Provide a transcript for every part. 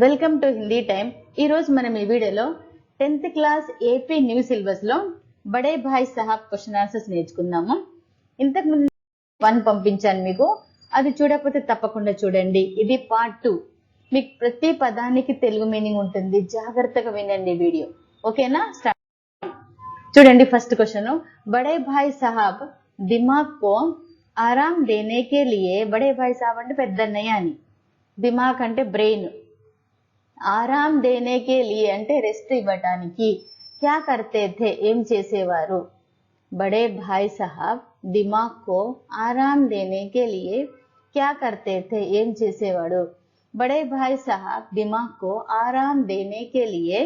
Welcome to Hindi time. ఈ రోజు మనం ఈ వీడియోలో 10th class AP new syllabus లో బడే భాయ్ సాహబ్ క్వశ్చన్ ఆన్సర్స్ నేర్చుకుందాము। ఇంతకు ముందు 1 పంపించాను మీకు, అది చూడకపోతే తప్పకుండా చూడండి। ఇది పార్ట్ 2। మీకు ప్రతి పదానికి తెలుగు మీనింగ్ ఉంటుంది, జాగ్రత్తగా వినండి వీడియో, ఓకేనా? స్టార్ట్ చూడండి। ఫస్ట్ క్వశ్చన్, బడే భాయ్ సాహబ్ దిమాగ్ కో ఆరామ్ దేనే కే లియే, బడే భాయ్ సాహబ్ అంటే పెద్దన్నయ్య అని, దిమాగ్ అంటే బ్రెయిన్, ఆరామ్ దేనే కే లియే అంటే రెస్ట్ ఇవ్వటానికి, క్యా కర్తే థే ఏం చేసేవారు, బడే భాయ్ సాహబ్ దిమాగ్ కో ఆరామ్ దేనే కే లియే క్యా కర్తే థే ఏం చేసేవాడు, బడే భాయ్ సాహబ్ దిమాగ్ కో ఆరామ్ దేనే కే లియే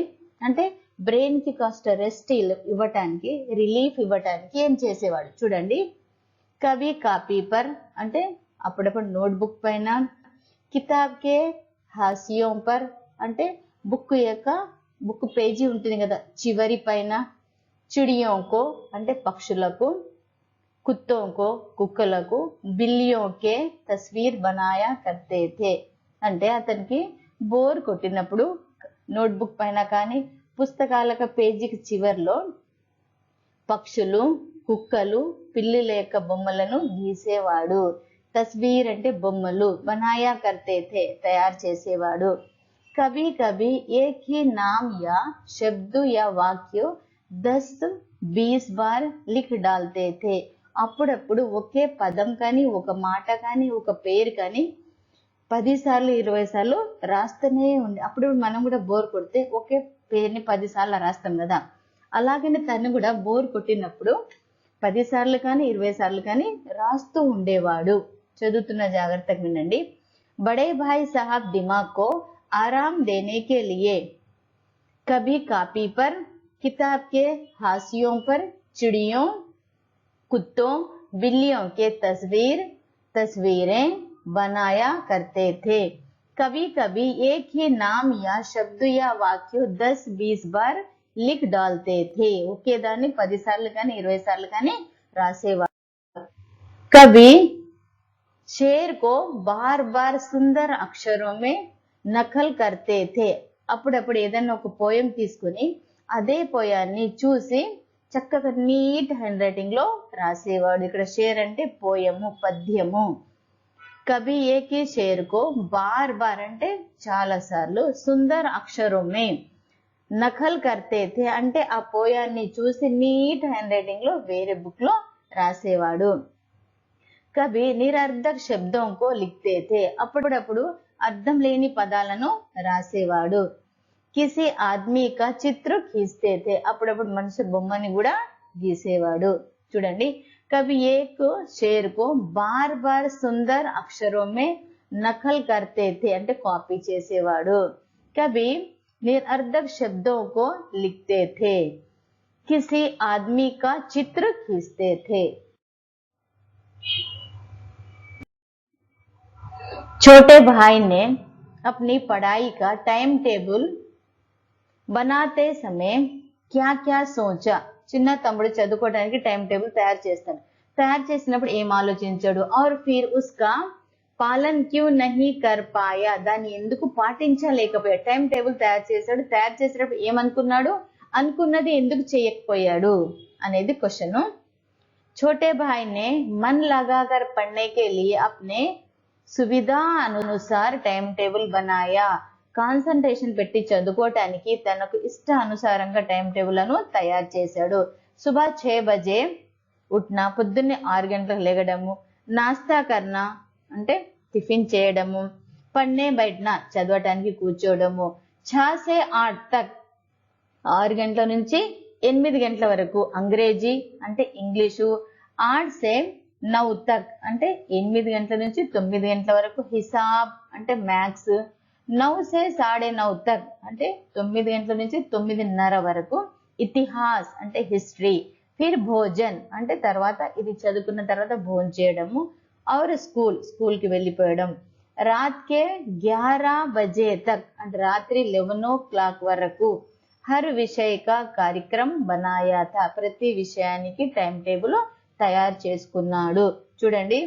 అంటే బ్రెయిన్ కి కాస్త రెస్ట్ ఇవ్వటానికి, రిలీఫ్ ఇవ్వటానికి ఏం చేసేవాడు। చూడండి, కవి కాపీ పర్ అంటే అప్పుడప్పుడు నోట్బుక్ పైన, కితాబ్ కే హాసియోం పర్ అంటే బుక్ పేజీ ఉంటుంది కదా చివరి పైన, చిడియోంకో అంటే పక్షులకు, కుత్తోంకో కుక్కలకు, బిల్లియోంకే తస్వీర్ బనాయా కర్తే థే అంటే అతనికి బోర్ కొట్టినప్పుడు నోట్బుక్ పైన కానీ పుస్తకాల పేజీకి చివర్లో పక్షులు, కుక్కలు, పిల్లుల యొక్క బొమ్మలను గీసేవాడు। తస్వీర్ అంటే బొమ్మలు, బనాయా కర్తే థే తయారు చేసేవాడు। कभी कभी एक ही नाम या शब्द या वाक्य 10-20 बार लिख डालते थे అప్పుడప్పుడు ఒకే పదం కానీ ఒక మాట కానీ ఒక పేరు కానీ 10 సార్లు 20 సార్లు రాస్తూనే ఉండే, అప్పుడు మనం కూడా బోర్ కొడితే ఒకే పేరుని 10 సార్లు రాస్తాం కదా, అలాగనే తను కూడా బోర్ కొట్టినప్పుడు 10 సార్లు కానీ 20 సార్లు కానీ రాస్తూ ఉండేవాడు। చదువుతున్న జాగ్రత్తగా వినండి। బడే భాయ్ సాహబ్ దిమాగ్ కో आराम देने के लिए कभी कॉपी पर, किताब के हाशियों पर चिड़ियों, कुत्तों, बिल्लियों के तस्वीरें बनाया करते थे। कभी कभी एक ही नाम या शब्द या वाक्य 10-20 बार लिख डालते थे ఒకే దాన్ని 10 సార్లు కానీ 20 సార్లు కానీ రాసేవారు। कभी शेर को बार बार सुंदर अक्षरों में నకల్ కర్తే థే అప్పుడప్పుడు ఏదన్నా ఒక పోయం తీసుకుని అదే పోయాన్ని చూసి చక్కగా నీట్ హ్యాండ్ రైటింగ్ లో రాసేవాడు। ఇక్కడ షేర్ అంటే పోయము, పద్యము। కభీ ఏక్ హీ షేర్ కో బార్ బార్ అంటే చాలా సార్లు, సుందర్ అక్షరమే నకల్ కర్తే థే అంటే ఆ పోయాన్ని చూసి నీట్ హ్యాండ్ రైటింగ్ లో వేరే బుక్ లో రాసేవాడు। కభీ నిరర్ధక్ శబ్దం కో లిఖతే థే అప్పుడప్పుడు అర్థం లేని పదాలను రాసేవాడు। కిసి ఆద్మీ కా చిత్ర ఖీస్తే థే అప్పుడప్పుడు మనిషి బొమ్మని కూడా గీసేవాడు। చూడండి, కవి ఏక్ షేర్ కో బార్ బార్ సుందర్ అక్షరం మే నకల్ కర్తే థే అంటే కాపీ చేసేవాడు। కవి నిరర్ధక్ శబ్దం కో లిఖతే థే, కిసి ఆద్మీ కా చిత్ర ఖీస్తే థే। छोटे भाई ने अपनी पढ़ाई का टाइम टेबल बनाते समय क्या क्या सोचा, చిన్న తమ్ముడు చదువుకోవడానికి టైం టేబుల్ తయారు చేస్తాడు, తయారు చేసినప్పుడు ఏం ఆలోచించాడు, और फिर उसका पालन क्यों नहीं कर पाया దాన్ని ఎందుకు పాటించలేకపోయాడు। టైం టేబుల్ తయారు చేశాడు, తయారు చేసేటప్పుడు ఏమనుకున్నాడు, అనుకున్నది ఎందుకు చేయకపోయాడు అనేది క్వశ్చన్। छोटे भाई ने मन लगाकर पढ़ने के लिए अपने సువిధా అనుసార్ టైం టేబుల్ బనాయా కాన్సంట్రేషన్ పెట్టి చదువుకోవటానికి తనకు ఇష్ట అనుసారంగా టైం టేబుల్ ను తయారు చేశాడు। సుబహ 6 బజే ఉట్నా పొద్దున్నే 6 గంటలకు లేగడము, నాస్తా కర్నా అంటే టిఫిన్ చేయడము, పన్నే బైఠనా చదవటానికి కూర్చోవడము, 6 से 8 తక్ 6 గంటల నుంచి 8 గంటల వరకు అంగ్రేజీ అంటే ఇంగ్లీషు, 8 से 9 తక్ అంటే 8 గంటల నుంచి 9 గంటల వరకు హిసాబ్ అంటే మ్యాథ్స్, 9 से 9:30 తక్ అంటే 9 గంటల నుంచి 9:30 వరకు ఇతిహాస్ అంటే హిస్టరీ, ఫిర్ భోజన్ అంటే తర్వాత ఇది చదువుకున్న తర్వాత భోజనం చేయడము, और స్కూల్ కి వెళ్ళిపోవడం, రాత్ కే 11 బజే తక్ అంటే రాత్రి 11 o'clock వరకు హర్ విషయ కా కార్యక్రమ బనాయా థా ప్రతి విషయానికి టైం టేబుల్ తయారు చేసుకున్నాడు। చూడండి,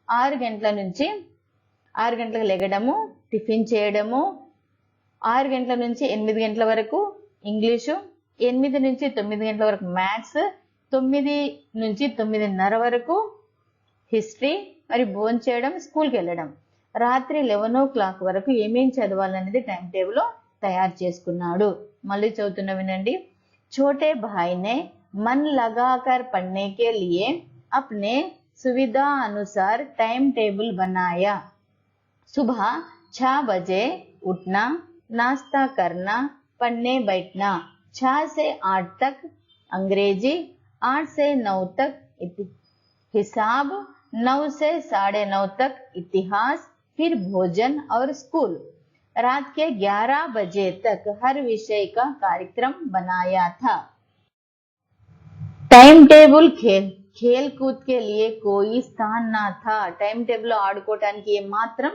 6 గంటల నుంచి 6 గంటలకు లెగడము, టిఫిన్ చేయడము, 6 గంటల నుంచి 8 గంటల వరకు ఇంగ్లీషు, 8 నుంచి 9 గంటల వరకు మ్యాథ్స్, 9 నుంచి 9:30 వరకు హిస్టరీ, మరి భోంచేయడం, స్కూల్కి వెళ్ళడం. రాత్రి 11 వరకు ఏమేం చదవాలనేది టైం టేబుల్ తయారు చేసుకున్నాడు. మళ్ళీ చదువుతున్న వినండి. छोटे भाई ने मन लगाकर पढ़ने के लिए अपने सुविधा अनुसार टाइम टेबल बनाया. सुबह 6 बजे उठना, नाश्ता करना, पढ़ने बैठना. 6 से 8 तक अंग्रेजी, 8 से 9 तक हिसाब, 9 से 9:30 तक इतिहास, फिर भोजन और स्कूल. रात के 11 बजे तक हर विषय का कार्यक्रम बनाया था. टाइम टेबल खेल कूद के लिए कोई स्थान ना था. टाइम टेबल ఆడుకోవడానికి ఏ మాత్రం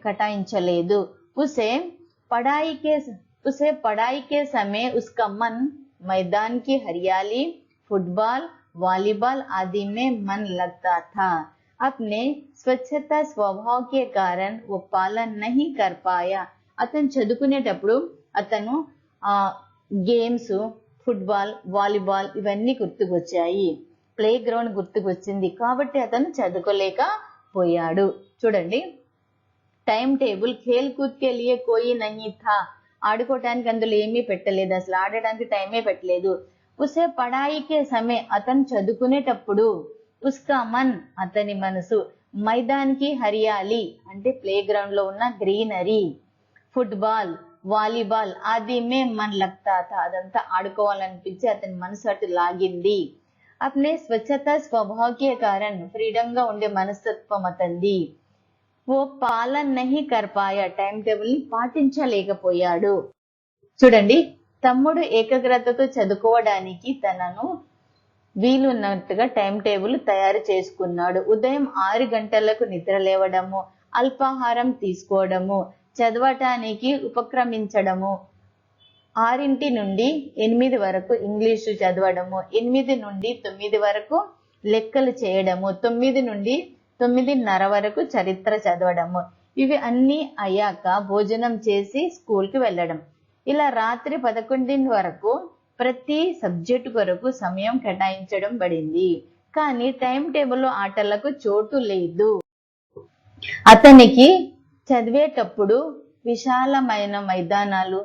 కటాయించలేదు. उसे पढ़ाई के समय उसका मन मैदान की हरियाली, फुटबॉल, वॉलीबॉल आदि में मन लगता था. अपने స్వచ్ఛత స్వభావ के कारण वो पालन नहीं कर पाया. అతను చదువుకునేటప్పుడు అతను గేమ్స్, ఫుట్బాల్, వాలీబాల్ ఇవన్నీ గుర్తుకొచ్చాయి, ప్లే గ్రౌండ్ గుర్తుకొచ్చింది, కాబట్టి అతను చదువుకోలేకపోయాడు. చూడండి, టైం టేబుల్ ఖేల్ కూద్ కే లియే కోయి నహీ థా. ఆడుకోవటానికి అందులో ఏమీ పెట్టలేదు, అసలు ఆడడానికి టైమే పెట్టలేదు. ఉసే పడాయికే సమయ, అతను చదువుకునేటప్పుడు, ఉస్కా మన్ అతని మనసు, మైదాన్ కి హరియాలి అంటే ప్లే గ్రౌండ్ లో ఉన్న గ్రీనరీ, ఫుట్బాల్, వాలీబాల్ ఆది మే మన్ లగ్తా థా అదంతా ఆడుకోవాలనిపించి అతని మనసు అటు లాగింది. అప్నే స్వచ్ఛత స్వభావ కే కారణ్ ఫ్రీడమ్ గా ఉండే మనస్తత్వం అతంది. ఓ పాలన్ నహీ కర్ పాయా టైం టేబుల్ ని పాటించలేకపోయాడు. చూడండి, తమ్ముడు ఏకాగ్రతతో చదువుకోవడానికి తనను వీలున్నట్టుగా టైం టేబుల్ తయారు చేసుకున్నాడు. ఉదయం 6 గంటలకు నిద్ర లేవడము, అల్పాహారం తీసుకోవడము, చదవటానికి ఉపక్రమించడము, 6 నుండి 8 వరకు ఇంగ్లీషు చదవడము, 8 నుండి 9 వరకు లెక్కలు చేయడము, 9 నుండి 9:30 వరకు చరిత్ర చదవడము. ఇవి అన్నీ అయ్యాక భోజనం చేసి స్కూల్కి వెళ్ళడం. ఇలా రాత్రి 11 వరకు ప్రతి సబ్జెక్టు కొరకు సమయం కేటాయించడం పడింది. కానీ టైం టేబుల్లో ఆటలకు చోటు లేదు. అతనికి చదివేటప్పుడు విశాలమైన మైదానాలు,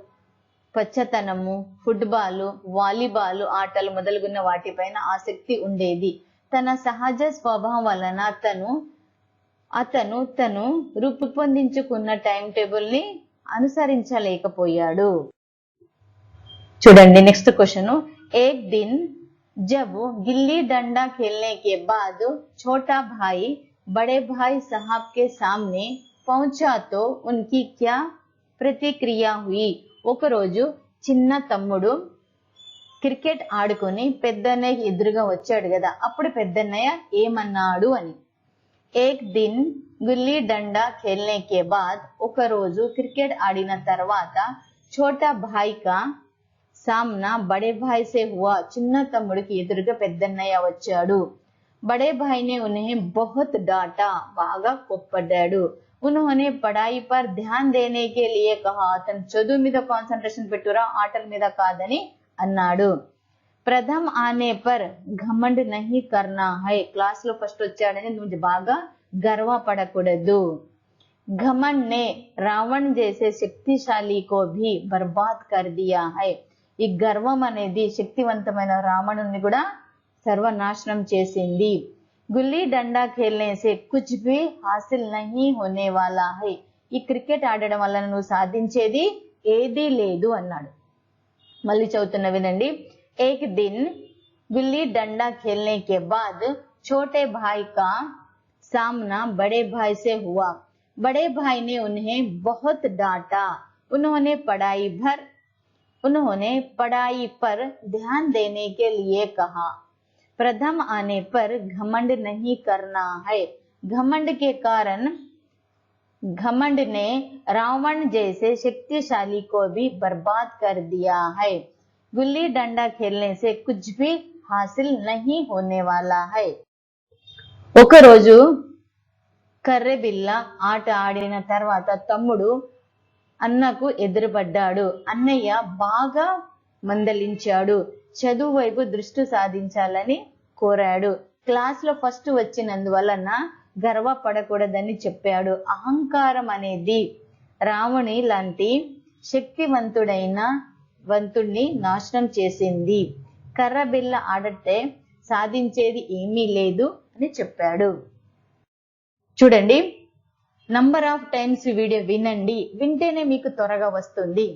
పచ్చతనము, ఫుట్బాల్, వాలీబాల్ ఆటలు మొదలుగున్న వాటిపైన ఆసక్తి ఉండేది. తన సహజ స్వభావం వలన తను రూపొందించుకున్న టైం టేబుల్ ని అనుసరించలేకపోయాడు. చూడండి, నెక్స్ట్ క్వశ్చన్. एक दिन जब गिल्ली डंडा खेलने के बाद छोटा भाई बड़े भाई साहब के सामने पहुंचा तो उनकी क्या प्रतिक्रिया हुई. ఒక రోజు చిన్న తమ్ముడు క్రికెట్ ఆడుకొని పెద్దన్నయ్య ఎదురుగా వచ్చాడు కదా, అప్పుడు పెద్దన్నయ్య ఏమన్నాడు అని. ఏక్ దిన్ గుల్లి డండా ఖేల్నే కే బాద్, ఒక రోజు క్రికెట్ ఆడిన తర్వాత ఛోటా భాయ్ కా సామ్నా బడే భాయ్ సే హువా, చిన్న తమ్ముడికి ఎదురుగా పెద్దన్నయ్య వచ్చాడు. బడే భాయ్ నే ఉన్హే బహుత్ డాటా, బాగా కోప్పడ్డాడు. ఉన్హోనే పడాయి పర్ ధ్యాన్ దేనే కే లియే కహా, అతను చదువు మీద కాన్సంట్రేషన్ పెట్టురా, ఆటల మీద కాదని అన్నాడు. ప్రథమ్ ఆనే పర్ ఘమండ్ నహీ కర్నా హై, క్లాస్ లో ఫస్ట్ వచ్చాడని నువ్వు బాగా గర్వపడకూడదు. घमंड ने रावण जैसे शक्तिशाली को भी बर्बाद कर दिया है. ఈ గర్వం అనేది శక్తివంతమైన రావణుని కూడా సర్వనాశనం చేసింది. గుల్లి డండా ఖేల్నే సే కుచ్ భీ హాసిల్ నహీ హోనే వాలా హై, ఈ క్రికెట్ ఆడడం వల్ల నువ్వు సాధించేది ఏదీ లేదు అన్నాడు. మళ్ళీ చదువుతున్న వినండి. ఏక్ దిన్ గుల్లి డండా ఖేల్నే కే బాద్ छोटे भाई का सामना बड़े भाई से हुआ. बड़े भाई ने उन्हें बहुत डांटा. उन्होंने पढ़ाई पर ध्यान देने के लिए कहा. प्रथम आने पर घमंड नहीं करना है. घमंड के कारण घमंड ने रावण जैसे शक्तिशाली को भी बर्बाद कर दिया है. गुल्ली डंडा खेलने से कुछ भी हासिल नहीं होने वाला है. ఒక రోజు కర్రె బిల్ల ఆట ఆడిన తర్వాత తమ్ముడు అన్నకు ఎదురుపడ్డాడు. అన్నయ్య బాగా మందలించాడు. చదువు వైపు దృష్టి సాధించాలని కోరాడు. క్లాస్ లో ఫస్ట్ వచ్చినందువలన గర్వపడకూడదని చెప్పాడు. అహంకారం అనేది రావణి లాంటి శక్తివంతుడిని నాశనం చేసింది. కర్రబిల్ల ఆడితే సాధించేది ఏమీ లేదు అని చెప్పాడు. చూడండి, నంబర్ ఆఫ్ టైమ్స్ వీడియో వినండి, వింటేనే మీకు త్వరగా వస్తుంది.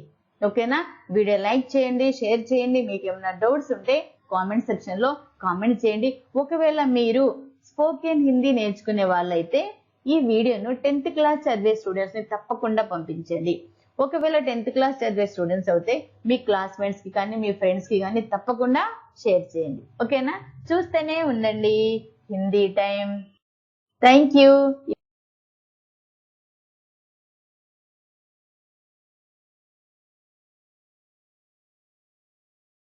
ఓకేనా? వీడియో లైక్ చేయండి, షేర్ చేయండి. మీకు ఏమైనా డౌట్స్ ఉంటే కామెంట్ సెక్షన్ లో కామెంట్ చేయండి. ఒకవేళ మీరు స్పోకెన్ హిందీ నేర్చుకునే వాళ్ళైతే ఈ వీడియోను 10th క్లాస్ చదివే స్టూడెంట్స్ ని తప్పకుండా పంపించండి. ఒకవేళ 10th క్లాస్ చదివే స్టూడెంట్స్ అయితే మీ క్లాస్మేట్స్ కి కానీ మీ ఫ్రెండ్స్ కి కానీ తప్పకుండా షేర్ చేయండి. ఓకేనా? చూస్తూనే ఉండండి హిందీ టైం. Thank you.